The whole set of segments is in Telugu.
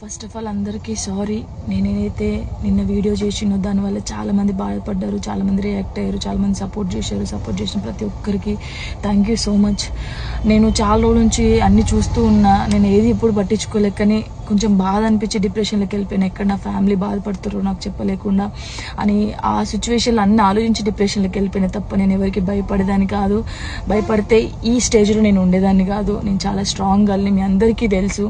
ఫస్ట్ ఆఫ్ ఆల్ అందరికీ సారీ. నేనైతే నిన్న వీడియో చేసినో దానివల్ల చాలామంది బాధపడ్డారు, చాలామంది రియాక్ట్ అయ్యారు, చాలామంది సపోర్ట్ చేశారు. సపోర్ట్ చేసిన ప్రతి ఒక్కరికి థ్యాంక్ యూ సో మచ్. నేను చాలా రోజుల నుంచి అన్నీ చూస్తూ ఉన్నా, నేను ఏది ఎప్పుడు పట్టించుకోలేక, కానీ కొంచెం బాధ అనిపించి డిప్రెషన్లోకి వెళ్ళిపోయాను. ఎక్కడ నా ఫ్యామిలీ బాధపడుతారో నాకు చెప్పలేకుండా అని ఆ సిచ్యువేషన్లో అన్నీ ఆలోచించి డిప్రెషన్లోకి వెళ్ళిపోయినా తప్ప నేను ఎవరికి భయపడేదాన్ని కాదు. భయపడితే ఈ స్టేజ్లో నేను ఉండేదాన్ని కాదు. నేను చాలా స్ట్రాంగ్ గర్ల్ని, మీ అందరికీ తెలుసు.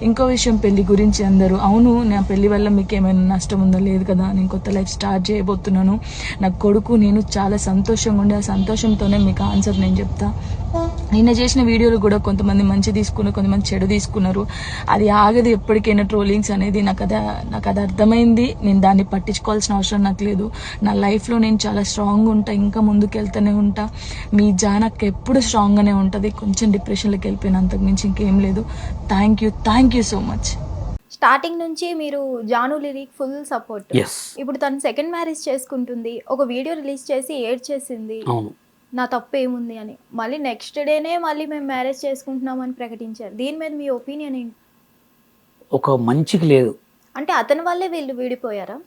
ఇంకో విషయం, పెళ్లి గురించి అందరూ అవును నా పెళ్లి వల్ల మీకు ఏమైనా నష్టం ఉందో లేదు కదా, నేను కొత్త లైఫ్ స్టార్ట్ చేయబోతున్నాను. నా కొడుకు నేను చాలా సంతోషంగా ఉండే, ఆ సంతోషంతోనే మీకు ఆన్సర్ నేను చెప్తా. నిన్న చేసిన వీడియోలు కూడా కొంతమంది మంచి తీసుకున్నారు, కొంతమంది చెడు తీసుకున్నారు. అది ఆగదు ఎప్పటికైనా ట్రోలింగ్స్ అనేది. నాకు అది అర్థమైంది. నేను దాన్ని పట్టించుకోవాల్సిన అవసరం నాకు లేదు. నా లైఫ్లో నేను చాలా స్ట్రాంగ్ ఉంటా, ఇంకా ముందుకు వెళ్తూనే ఉంటా. మీ జానక్ ఎప్పుడు స్ట్రాంగ్గానే ఉంటుంది. కొంచెం డిప్రెషన్లోకి వెళ్ళిపోయిన, అంతకు మించి ఇంకేం లేదు. Thank you so much. Starting నుంచి మీరు జాను లిరికి ఫుల్ సపోర్ట్. ఇప్పుడు తను సెకండ్ మ్యారేజ్ చేసుకుంటుంది, ఒక వీడియో రిలీజ్ చేసి ఏడ్చేసింది, నా తప్పు ఏముంది అని. మళ్ళీ నెక్స్ట్ డేనే మళ్ళీ మేము మ్యారేజ్ చేసుకుంటున్నామని ప్రకటించారు. దీని మీద మీ ఒపీనియన్ ఏంటి? ఒక మంచికి లేదు అంటే అతని వల్లే వీళ్ళు విడిపోయారా?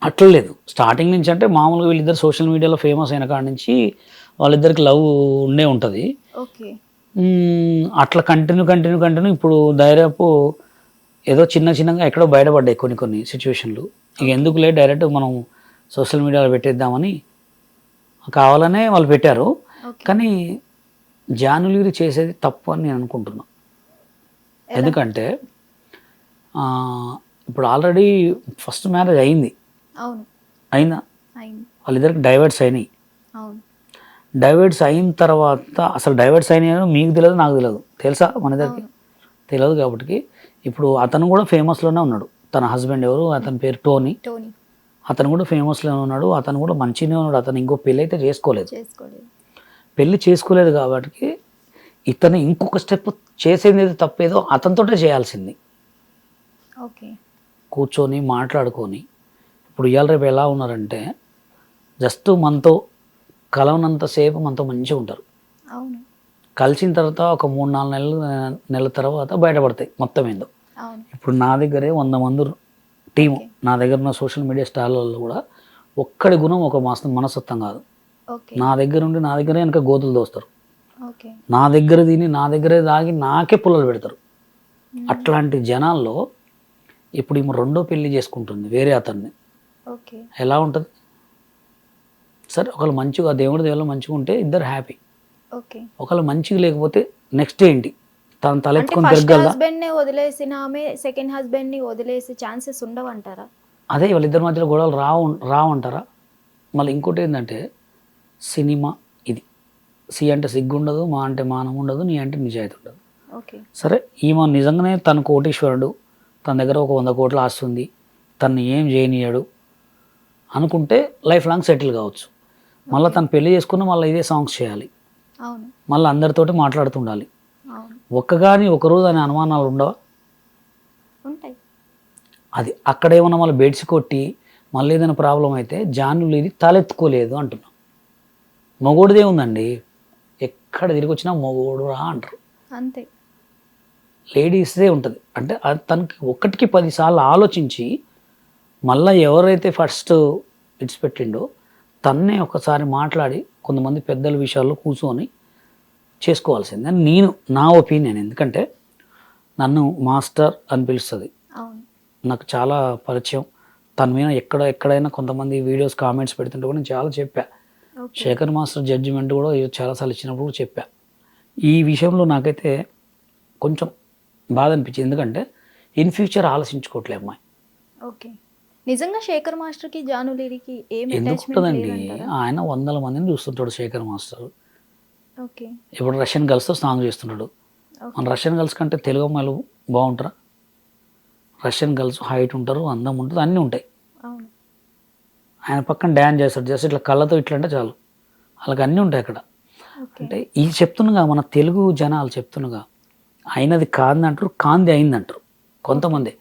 అట్లా లేదు. స్టార్టింగ్ నుంచి అంటే మామూలుగా వీళ్ళిద్దరు సోషల్ మీడియాలో ఫేమస్ అయిన కాడ నుంచి వాళ్ళిద్దరికి లవ్ ఉండే ఉంటుంది. ఓకే, అట్లా కంటిన్యూ ఇప్పుడు దాదాపు ఏదో చిన్నగా ఎక్కడో బయటపడ్డాయి కొన్ని సిచ్యువేషన్లు. ఇక ఎందుకులే డైరెక్ట్ మనం సోషల్ మీడియాలో పెట్టేద్దామని కావాలనే వాళ్ళు పెట్టారు. కానీ జానులీరి చేసేది తప్పు అని నేను అనుకుంటున్నా. ఎందుకంటే ఇప్పుడు ఆల్రెడీ ఫస్ట్ మ్యారేజ్ అయింది. అయిందా? వాళ్ళిద్దరికి డైవర్ట్స్ అయినాయి. డైవర్ట్స్ అయిన తర్వాత అసలు డైవర్ట్స్ అయినాయో మీకు తెలియదు, నాకు తెలియదు. తెలుసా? మన ఇద్దరికి తెలియదు. కాబట్టి ఇప్పుడు అతను కూడా ఫేమస్లోనే ఉన్నాడు. తన హస్బెండ్ ఎవరు, అతని పేరు టోనీ. అతను కూడా ఫేమస్లోనే ఉన్నాడు, అతను కూడా మంచిగానే ఉన్నాడు. అతను ఇంకో పెళ్ళి అయితే పెళ్ళి చేసుకోలేదు కాబట్టి ఇతను ఇంకొక స్టెప్ చేసేది తప్పేదో అతనితోటే చేయాల్సింది. కూర్చొని మాట్లాడుకొని. ఇప్పుడు ఇవాళ రేపు ఎలా ఉన్నారంటే జస్ట్ మనతో కలవనంతసేపు మనతో మంచిగా ఉంటారు. కలిసిన తర్వాత ఒక 3-4 నెలల తర్వాత బయటపడతాయి మొత్తం ఏందో. ఇప్పుడు నా దగ్గరే 100 మంది టీము, నా దగ్గర ఉన్న సోషల్ మీడియా స్టార్లలో కూడా ఒక్కడి గుణం ఒక మనస్తత్వం కాదు. నా దగ్గర ఉండి నా దగ్గరే వెనక గోతులు దోస్తారు, నా దగ్గర తిని నా దగ్గరే తాగి నాకే పుల్లలు పెడతారు. అట్లాంటి జనాల్లో ఇప్పుడు ఈమె రెండో పెళ్లి చేసుకుంటుంది వేరే అతన్ని. ఎలా ఉంటుంది? సరే, ఒకళ్ళు మంచిగా దేవుడి దేవుళ్ళు మంచిగా ఉంటే ఇద్దరు హ్యాపీ. ఒకళ్ళు మంచిగా లేకపోతే నెక్స్ట్ ఏంటి? తను తలెత్తుకొని తిరగలదా? వదిలేసిన ఆమె సెకండ్ హస్బెండ్ ని వదిలేసే ఛాన్సెస్ ఉండవంటారా? అదే వాళ్ళిద్దరి మధ్యలో గొడవలు రావంటారా? మళ్ళీ ఇంకోటి ఏంటంటే సినిమా ఇది. సి అంటే సిగ్గు ఉండదు, మా అంటే మానం ఉండదు, నీ అంటే నిజాయితీ ఉండదు. సరే, ఈమె నిజంగానే తన కోటీశ్వరుడు, తన దగ్గర ఒక 100 కోట్లు ఆస్తుంది, తను ఏం చేయనియాడు అనుకుంటే లైఫ్ లాంగ్ సెటిల్ కావచ్చు. మళ్ళీ తను పెళ్లి చేసుకుని మళ్ళీ ఇదే సాంగ్స్ చేయాలి, మళ్ళీ అందరితోటి మాట్లాడుతుండాలి. ఒకరోజు అనే అనుమానాలు ఉండవా? అది అక్కడేమన్నా మళ్ళీ బెడ్స్ కొట్టి మళ్ళీ ఏదైనా ప్రాబ్లం అయితే జానులీది తలెత్తుకోలేదు అంటున్నాం. మొగోడిదే ఉందండి, ఎక్కడ తిరిగి వచ్చినా మొగోడు రా అంటారు. అంతే, లేడీస్దే ఉంటుంది. అంటే తనకి 1కి 10 సార్లు ఆలోచించి మళ్ళీ ఎవరైతే ఫస్ట్ విడిచిపెట్టిండో తన్నే ఒకసారి మాట్లాడి కొంతమంది పెద్దల విషయాల్లో కూర్చొని చేసుకోవాల్సింది అని నా ఒపీనియన్. ఎందుకంటే నన్ను మాస్టర్ అని పిలుస్తుంది, నాకు చాలా పరిచయం. తన మీద ఎక్కడైనా కొంతమంది వీడియోస్ కామెంట్స్ పెడుతుంటే కూడా నేను చాలా చెప్పా. శేఖర్ మాస్టర్ జడ్జిమెంట్ కూడా చాలాసార్లు ఇచ్చినప్పుడు కూడా చెప్పా. ఈ విషయంలో నాకైతే కొంచెం బాధ అనిపించింది. ఎందుకంటే ఇన్ ఫ్యూచర్ ఆలోచించుకోవట్లే అమ్మాయి. నిజంగా శేఖర్ మాస్టర్ కి జాను లిరికి ఎందుకు ఉంటుందండి? ఆయన 100 మందిని చూస్తుంటాడు శేఖర్ మాస్టర్. ఇప్పుడు రష్యన్ గర్ల్స్తో సాంగ్ చేస్తున్నాడు. మన రష్యన్ గర్ల్స్ కంటే తెలుగు అమ్మాయిలు బాగుంటారా? రష్యన్ గర్ల్స్ హైట్ ఉంటారు, అందం ఉంటుంది, అన్నీ ఉంటాయి. ఆయన పక్కన డ్యాన్స్ చేస్తాడు, జస్ట్ ఇట్లా కళ్ళతో ఇట్లా అంటే చాలు, వాళ్ళకి అన్నీ ఉంటాయి అక్కడ. అంటే ఇది చెప్తున్నగా మన తెలుగు జనాలు చెప్తున్నగా అయినది కాదు అంటారు, కాంది అయింది అంటారు కొంతమంది.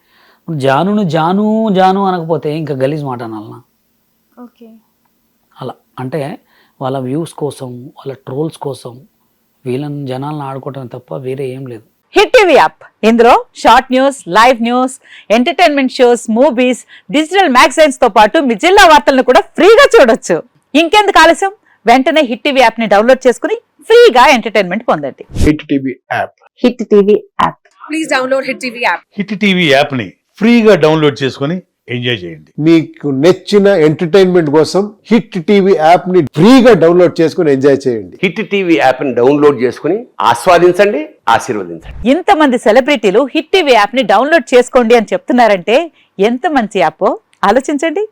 జానును జాను జాను అనకపోతే ఇంకా గలీజ్ మాట అనాలనా? అలా అంటే వాళ్ళ వ్యూస్ కోసం, వాళ్ళ ట్రోల్స్ కోసం వీళ్ళని జనాలను ఆడుకోవటం తప్ప వేరే ఏం లేదు. హిట్ టీవీ యాప్ ఇందులో short news, live news, entertainment shows, movies, digital magazines తో పాటు మీ జిల్లా వార్తలను కూడా ఫ్రీగా చూడొచ్చు. ఇంకెందుకు ఆలస్యం, వెంటనే హిట్ టీవీ యాప్ ని డౌన్లోడ్ చేసుకుని ఫ్రీగా ఎంటర్టైన్మెంట్ పొందండి. Hit TV app. Hit TV app. Please download hit TV app. Hit TV app ని ఫ్రీగా డౌన్లోడ్ చేసుకొని ఎంజాయ్ చేయండి. మీకు నచ్చిన ఎంటర్టైన్మెంట్ కోసం హిట్ టీవీ యాప్ ని ఫ్రీగా డౌన్లోడ్ చేసుకుని ఎంజాయ్ చేయండి. హిట్ టీవీ యాప్ ని డౌన్లోడ్ చేసుకుని ఆస్వాదించండి, ఆశీర్వదించండి. ఇంతమంది సెలబ్రిటీలు హిట్ టీవీ యాప్ ని డౌన్లోడ్ చేసుకోండి అని చెప్తున్నారంటే ఎంత మంచి యాప్ ఆలోచించండి.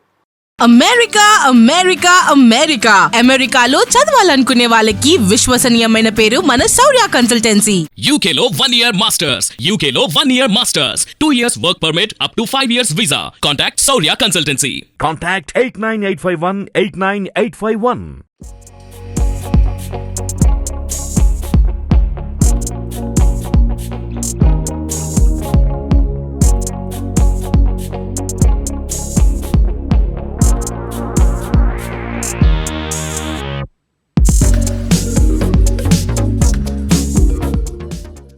అమెరికా అమెరికా అమెరికా అమెరికాలో చదవాలనుకునే వాళ్ళకి విశ్వసనీయమైన పేరు మన శౌర్య కన్సల్టెన్సీ. UK లో 1 year masters. UK లో 1 year masters. 2 years work permit up to 5 years visa. Contact Saurya Consultancy. Contact 89851 89851.